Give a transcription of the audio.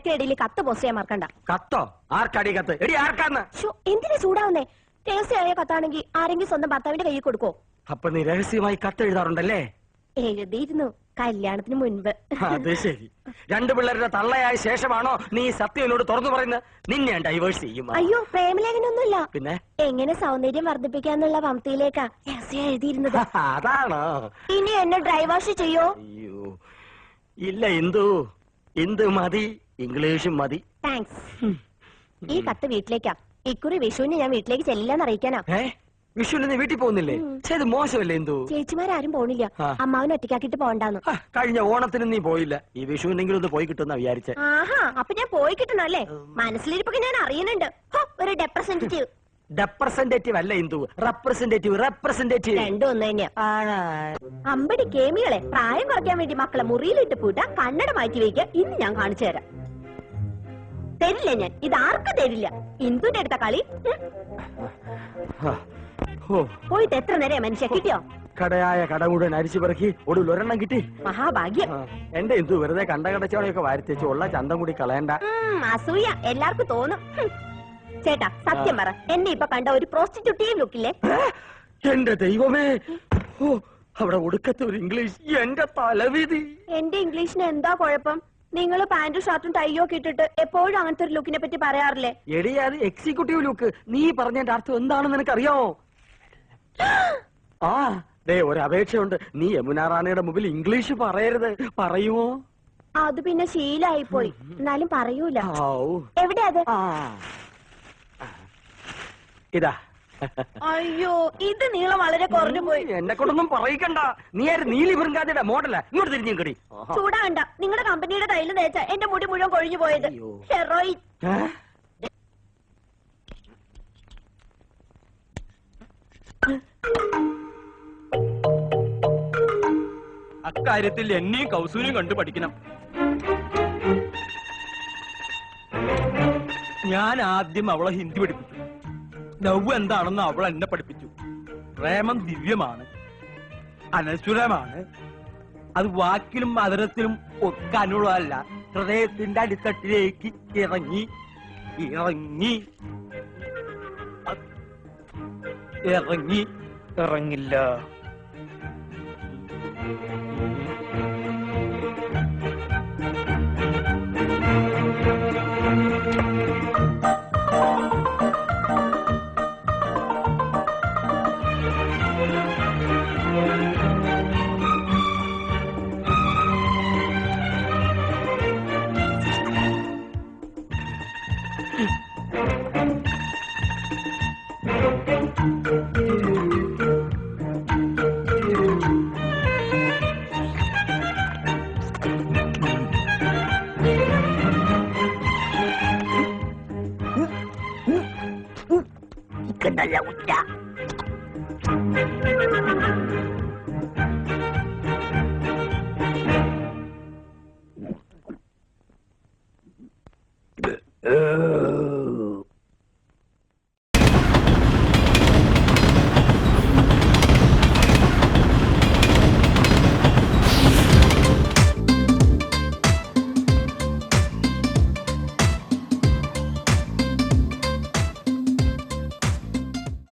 തിരക്കേടിയിൽ കത്ത് പോസ്റ്റ് ചെയ്യാൻ മറക്കണ്ട. കത്തോ? ആർക്കാടി കത്ത്? എടി ആർക്കാന്ന്? എന്തിനാ ചൂടാവുന്നേ? രഹസ്യമായ കത്താണെങ്കിൽ ആരെങ്കിലും സ്വന്തം ഭർത്താവിന്റെ കയ്യിൽ കൊടുക്കോ? അപ്പൊ നീ രഹസ്യമായി കത്ത് എഴുതാറുണ്ടല്ലേ? എഴുതിയിരുന്നു കല്യാണത്തിന് മുൻപ്. അത് ശരി. രണ്ടു പിള്ളേരുടെ തള്ളയായ ശേഷമാണോ നീ സത്യം എന്നോട് തുറന്നു പറയുന്നത്? നിന്നെ ഞാൻ ഡൈവേഴ്സ് ചെയ്യും. അയ്യോ, പ്രേമലേഖനൊന്നുമില്ല. പിന്നെ എങ്ങനെ സൗന്ദര്യം വർദ്ധിപ്പിക്കാന്നുള്ള വംതിയിലേക്കാ രഹസ്യം എഴുതിയിരുന്നത്. അതാണോ? ഇനി എന്നെ ഡൈവേഴ്സ് ചെയ്യോ? അയ്യോ ഇല്ല, എന്തു മതി, ഇംഗ്ലീഷും മതി. താങ്ക്സ്. ഈ കത്ത് വീട്ടിലേക്കാ. ഇക്കുറി വിഷുവിന് ഞാൻ വീട്ടിലേക്ക് ചെല്ലാന്ന് അറിയിക്കാനാ. വിഷുവിന് നീ വീട്ടിൽ പോകുന്നില്ലേ? ചെയ്ത് മോശമല്ലേ? എന്തു ചേച്ചിമാരും പോണില്ല, അമ്മാവനെ ഒറ്റയ്ക്കാക്കിട്ട് പോകണ്ടാന്ന്. കഴിഞ്ഞ ഓണത്തിന് നീ പോയില്ല, ഈ വിഷുവിനെങ്കിലും ഒന്ന് പോയി കിട്ടുന്ന വിചാരിച്ച. ആഹാ, അപ്പൊ ഞാൻ പോയി കിട്ടണല്ലേ? മനസ്സിലിരിപ്പൊക്കെ ഞാൻ അറിയുന്നുണ്ട്. ഒരു റെപ്രസെന്റേറ്റീവ്. റെപ്രസെന്റേറ്റീവ് അല്ല എന്തു, റെപ്രസെന്റേറ്റീവ് രണ്ടും ഒന്ന് തന്നെയാ. അമ്പടി കേമികളെ പ്രായം കുറയ്ക്കാൻ വേണ്ടി മക്കളെ മുറിയിലിട്ട് പൂട്ട, കണ്ണട മാറ്റി വയ്ക്കുക. ഇന്ന് ഞാൻ കാണിച്ചു തരാം. തരില്ല ഞാൻ, ഇതാർക്കും തരില്ല. ഇന്ദുന്റെ അടുത്ത കളി. പോയിട്ട് എത്ര നേരം മനുഷ്യ കിട്ടിയോ? കടയായ കട മുഴുവൻ അരിച്ചു പിറക്കി ഒടുവിൽ ഒരെണ്ണം കിട്ടി. മഹാഭാഗ്യം. എന്റെ എന്തു വെറുതെ കടച്ചവണയൊക്കെ വാരിത്തേച്ച് ഉള്ള ചന്തം കൂടി കളയണ്ട. അസൂയ എല്ലാവർക്കും തോന്നും. ചേട്ടാ സത്യം പറ, എന്നെ ഇപ്പൊ കണ്ട ഒരു പ്രോസ്റ്റിറ്റ്യൂട്ടീവ് ലുക്കില്ലേ? എന്റെ ദൈവമേ, അവിടെ ഒടുക്കത്തെ ഒരു ഇംഗ്ലീഷ്. എന്റെ തലവിധി. എന്റെ ഇംഗ്ലീഷിന് എന്താ കുഴപ്പം? നിങ്ങൾ പാന്റും ഷർട്ടും ടൈയോ ഒക്കെ ഇട്ടിട്ട് എപ്പോഴും അങ്ങനത്തെ ഒരു ലുക്കിനെ പറ്റി പറയാറില്ലേ? എടി, അത് എക്സിക്യൂട്ടീവ് ലുക്ക്. നീ പറഞ്ഞതിന്റെ അർത്ഥം എന്താണെന്ന് നിനക്കറിയാമോ? ഒരു അപേക്ഷയുണ്ട്. നീ യമുന റാണിയുടെ മുമ്പിൽ ഇംഗ്ലീഷ് പറയരുത്. പറയുമോ? അത് പിന്നെ ശീലായിപ്പോയി. എന്നാലും പറയൂല. എവിടെയാ അത്? ഇതാ. അയ്യോ, ഇത് നീളം വളരെ കുറഞ്ഞു പോയി. എന്നെ കൊണ്ടൊന്നും പറയിക്കണ്ട. നീ ആര്? നീലി വൃങ്കാതിയുടെ മോഡലാ. ഇങ്ങോട്ട് തിരിഞ്ഞു കടി. ചൂടാകണ്ട. നിങ്ങളുടെ കമ്പനിയുടെ തൈല് തേച്ച എന്റെ മുടി മുഴുവൻ കൊഴിഞ്ഞു പോയത്. ഹെറോയിൻ. അക്കാര്യത്തിൽ എന്നെയും കൗസൂരിയും കണ്ടു പഠിക്കണം. ഞാൻ ആദ്യം അവളെ ഹിന്ദി പഠിപ്പിച്ചു. ലവ് എന്താണെന്ന് അവൾ എന്നെ പഠിപ്പിച്ചു. പ്രേമം ദിവ്യമാണ്, അനശ്വരമാണ്. അത് വാക്കിലും അതരത്തിലും ഒക്കാനുള്ളതല്ല, ഹൃദയത്തിന്റെ അടിത്തട്ടിലേക്ക് ഇറങ്ങി ഇറങ്ങില്ല. Ikan dalam udah.